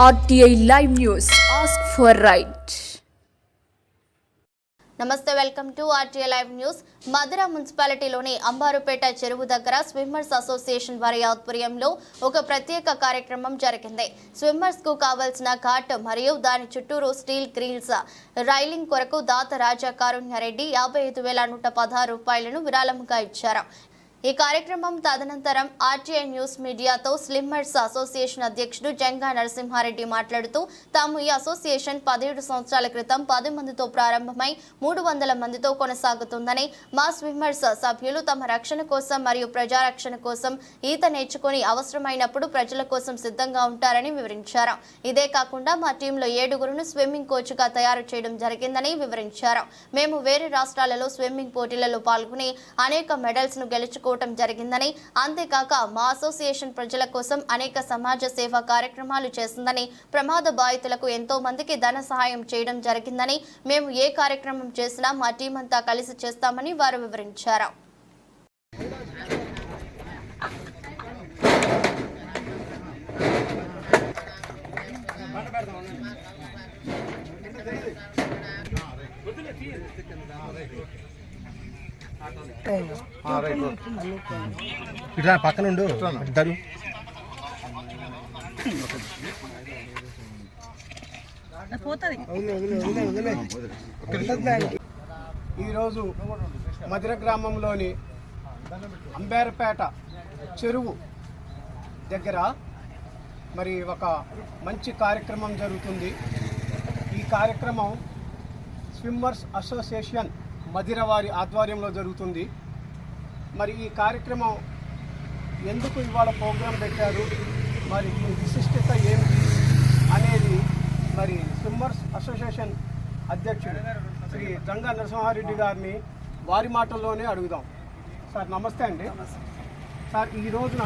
RTI Live News. Ask for right. నమస్తే, welcome to RTI Live News. మధుర మున్సిపాలిటీలోని అంబారుపేట చెరువు దగ్గర swimmers association వారి ఆధ్వర్యంలో ఒక ప్రత్యేక కార్యక్రమం జరిగింది. స్విమ్మర్స్ కు కావాల్సిన ఘాట్ మరియు దాని చుట్టూరు స్టీల్ గ్రిల్స్ రైలింగ్ కొరకు దాత రాజా కారుణ్యారెడ్డి 55,116 రూపాయలను విరాళంగా ఇచ్చారు. ఈ కార్యక్రమం తదనంతరం RTI న్యూస్ మీడియాతో స్విమ్మర్స్ అసోసియేషన్ అధ్యక్షుడు జంగా నరసింహారెడ్డి మాట్లాడుతూ తాము ఈ అసోసియేషన్ 17 సంవత్సరాల క్రితం 10 మందితో ప్రారంభమై 300 మందితో కొనసాగుతుందని, మా స్విమ్మర్స్ సభ్యులు తమ రక్షణ కోసం మరియు ప్రజారక్షణ కోసం ఈత నేర్చుకుని అవసరమైనప్పుడు ప్రజల కోసం సిద్ధంగా ఉంటారని వివరించారు. ఇదే కాకుండా మా టీంలో 7గురును స్విమ్మింగ్ కోచ్గా తయారు చేయడం జరిగిందని వివరించారు. మేము వేరే రాష్ట్రాలలో స్విమ్మింగ్ పోటీలలో పాల్గొని అనేక మెడల్స్ ను గెలుచుకోవడం జరిగిందని, అంతేకాక మా అసోసియేషన్ ప్రజల కోసం అనేక సమాజ సేవా కార్యక్రమాలు చేస్తుందని, ప్రమాద బాధితులకు ఎంతో మందికి ధన సహాయం చేయడం జరిగిందని, మేము ఏ కార్యక్రమం చేసినా మా టీం అంతా కలిసి చేస్తామని వారు వివరించారు. ఇట్లా పక్కన ఉండు ఇద్దరు. ఈరోజు మధుర గ్రామంలోని అంబేరపేట చెరువు దగ్గర మరి ఒక మంచి కార్యక్రమం జరుగుతుంది. ఈ కార్యక్రమం స్విమ్మర్స్ అసోసియేషన్ మధిర వారి ఆధ్వర్యంలో జరుగుతుంది. మరి ఈ కార్యక్రమం ఎందుకు ఇవాళ ప్రోగ్రాం పెట్టారు, మరి ఈ విశిష్టత ఏమిటి అనేది మరి స్విమ్మర్స్ అసోసియేషన్ అధ్యక్షుడు శ్రీ జంగా నరసింహారెడ్డి గారిని వారి మాటల్లోనే అడుగుదాం. సార్ నమస్తే అండి. సార్, ఈ రోజున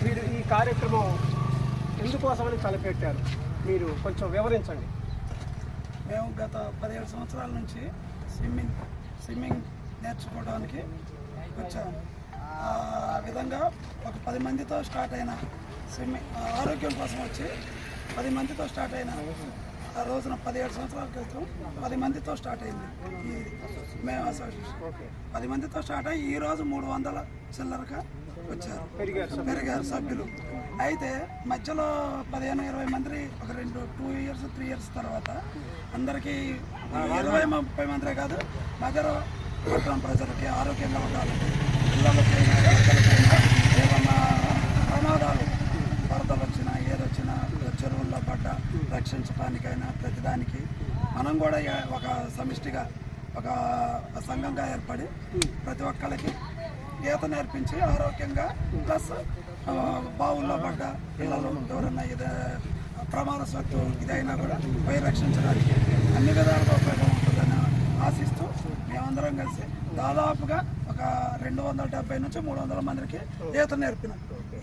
మీరు ఈ కార్యక్రమం ఎందుకోసమని తలపెట్టారు, మీరు కొంచెం వివరించండి. మేము గత 17 సంవత్సరాల నుంచి స్విమ్మింగ్ నేర్చుకోవడానికి వచ్చాము. ఆ విధంగా ఒక 10 మందితో స్టార్ట్ అయిన స్విమ్మింగ్ ఆరోగ్యం కోసం వచ్చి 10 మందితో స్టార్ట్ అయిన ఆ రోజున 17 సంవత్సరాల క్రితం 10 మందితో స్టార్ట్ అయింది ఈ మేము అసోసియేషన్. 10 మందితో స్టార్ట్ అయ్యి ఈరోజు 300 చిల్లరగా వచ్చారు, పెరిగారు సభ్యులు. అయితే మధ్యలో 15-20 మంది ఒక 2 ఇయర్స్ 3 ఇయర్స్ తర్వాత అందరికీ 20-30 మందిరే కాదు, మధ్య పట్టణ ప్రజలకి ఆరోగ్యంగా ఉండాలంటే పిల్లలకైనా పెద్దలకైనా ఏమన్నా ప్రమాదాలు వరదలు వచ్చినా ఏదొచ్చినా చెరువుల్లో పడ్డ రక్షించడానికైనా ప్రతిదానికి మనం కూడా ఒక సమిష్టిగా ఒక సంఘంగా ఏర్పడి ప్రతి ఒక్కరికి ఈత నేర్పించి ఆరోగ్యంగా ప్లస్ బావుల్లో పడ్డ పిల్లలు ఎవరన్నా ప్రమాదవశాత్తు ఇదైనా కూడా పోయి రక్షించడానికి అన్ని విధాలుగా ఉపయోగం ఉంటుందని ఆశిస్తూ మేమందరం కలిసి దాదాపుగా ఒక 270 నుంచి 300 మందికి ఈత నేర్పినాం.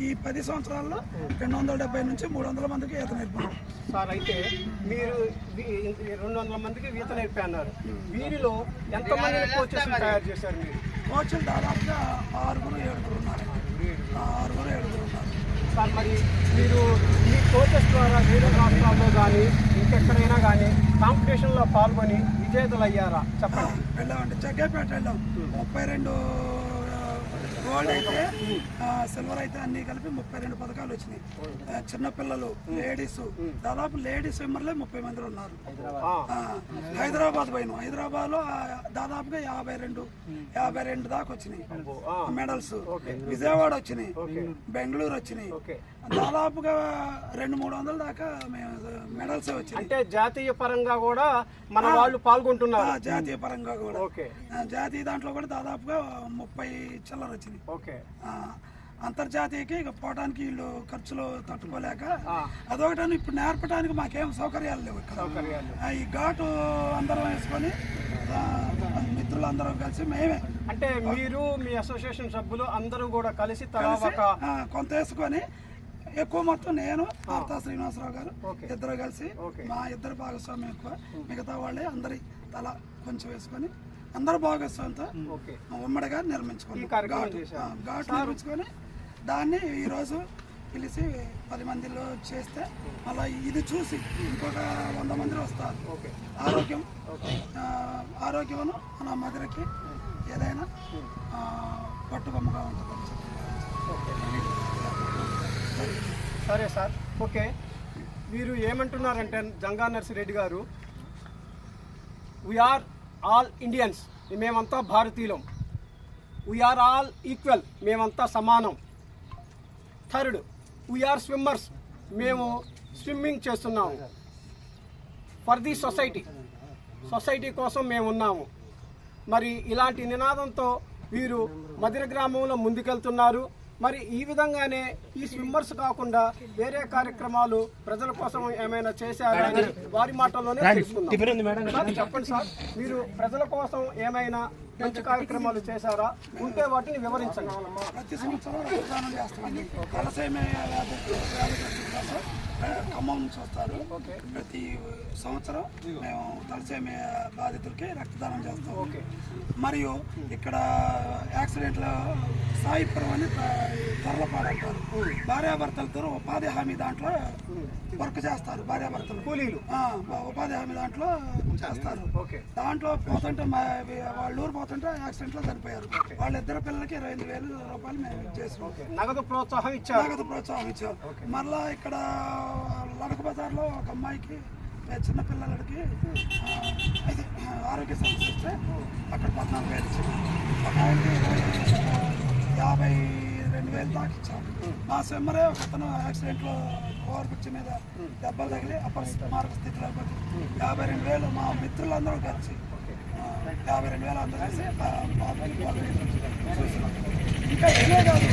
ఈ 10 సంవత్సరాల్లో 270 నుంచి 300 మందికి ఈత నేర్పినాం. సార్, అయితే మీరు 200 మందికి ఈత నేర్పి అన్నారు. వీరిలో ఎంతమంది కోచెస్ తయారు చేశారు? మీరు కోచ్లు దాదాపుగా 6-7 ఉన్నారు. 6-7 ఉన్నారు. సార్, మరి మీరు మీ కోచెస్ ద్వారా వేరే రాష్ట్రాల్లో కానీ ఇంకెక్కడైనా కానీ కాంపిటీషన్లో పాల్గొని విజేతలు అయ్యారా? చెప్పండి. వెళ్ళామండి, జగ్గేపేట వెళ్ళాం. 32 గోల్డ్ అయితే సిల్వర్ అయితే అన్ని కలిపి 32 పథకాలు వచ్చినాయి. చిన్నపిల్లలు, లేడీస్, దాదాపు లేడీస్ స్విమ్మర్లే 30 మంది ఉన్నారు. హైదరాబాద్ పోయినాం. హైదరాబాద్లో దాదాపుగా 52 దాకా వచ్చినాయి మెడల్స్. విజయవాడ వచ్చినాయి, బెంగళూరు వచ్చినాయి. దాదాపుగా 200-300 దాకా మెడల్స్ వచ్చినాయి. అంటే జాతీయ పరంగా కూడా మన వాళ్ళు పాల్గొంటున్నారు. జాతీయ పరంగా కూడా జాతీయ దాంట్లో కూడా దాదాపుగా 30 చిల్లర వచ్చినాయి. అంతర్జాతీయకి ఇక పోవడానికి వీళ్ళు ఖర్చులు తట్టుకోలేక అదొకటని ఇప్పుడు నేర్పడానికి మాకేం సౌకర్యాలు లేవు. ఈ ఘాటు అందరం వేసుకొని మిత్రులందరం కలిసి మేమే అంటే మీరు మీ అసోసియేషన్ సభ్యులు అందరూ కూడా కలిసి కొంత వేసుకొని ఎక్కువ మొత్తం నేను ఆర్తా శ్రీనివాసరావు గారు ఇద్దరు కలిసి మా ఇద్దరు భాగస్వామ్యం ఎక్కువ, మిగతా వాళ్ళే అందరి తల కొంచెం వేసుకొని అందరూ భాగస్వామ్యంతో ఉమ్మడిగా నిర్మించుకున్నాం. ఘాట్ నిర్మించుకొని దాన్ని ఈరోజు పిలిచి 10 మందిలో చేస్తే అలా ఇది చూసి ఇంకొక 100 మంది వస్తారు. ఆరోగ్యం మన మధురకి ఏదైనా పట్టుబొమ్మగా ఉంటుంది. సరే సార్, ఓకే. మీరు ఏమంటున్నారంటే జంగా నర్సిరెడ్డి గారు, వీఆర్ ఆల్ ఇండియన్స్, మేమంతా భారతీయులం. వీఆర్ ఆల్ ఈక్వల్, మేమంతా సమానం. థర్డ్, వీఆర్ స్విమ్మర్స్, మేము స్విమ్మింగ్ చేస్తున్నాము. ఫర్ ది సొసైటీ కోసం మేము ఉన్నాము. మరి ఇలాంటి నినాదంతో వీరు మధిర గ్రామంలో ముందుకెళ్తున్నారు. మరి ఈ విధంగానే ఈ స్విమ్మర్స్ కాకుండా వేరే కార్యక్రమాలు ప్రజల కోసం ఏమైనా చేశారని వారి మాటల్లోనే తెలుసుకుందాం. సార్, చెప్పండి సార్, మీరు ప్రజల కోసం ఏమైనా మంచి కార్యక్రమాలు చేశారా? ఉంటే వాటిని వివరించండి. ప్రతి సంవత్సరం రక్తదానం చేస్తామండి. ఖమ్మం నుంచి వస్తారు. ప్రతి సంవత్సరం మేము తలసేమియా బాధితులకి రక్తదానం చేస్తాం. మరియు ఇక్కడ యాక్సిడెంట్లో సాయిపురం అని త్వరలపాడు అంటారు. భార్యాభర్తలతో ఉపాధి హామీ దాంట్లో వర్క్ చేస్తారు. భార్యాభర్తలు కూలీలు ఉపాధి హామీ దాంట్లో చేస్తారు. దాంట్లో పోతుంటే వాళ్ళ ఊరు పోతుంటే యాక్సిడెంట్లో చనిపోయారు. వాళ్ళిద్దరు పిల్లలకి 25,000 రూపాయలు మేము చేసాం. నగదు ప్రోత్సాహం ఇచ్చాం. మళ్ళా ఇక్కడ లడక బజార్లో ఒక అమ్మాయికి చిన్న పిల్లలకి ఆరోగ్య సమస్య వస్తే అక్కడ 14,000 ఇచ్చాము. ఒక ఆయనకి 52,000 దాకా ఇచ్చాము. మా స్విమ్మరే ఒక అతను యాక్సిడెంట్లో ఓవర్ బ్రిడ్జ్ మీద దెబ్బలు తగిలి అపస్మారక స్థితిలో 52,000 మా మిత్రులందరూ కలిసి 52,000 అందరూ కలిసి చూసినాం. ఇంకా ఏమే కాదు,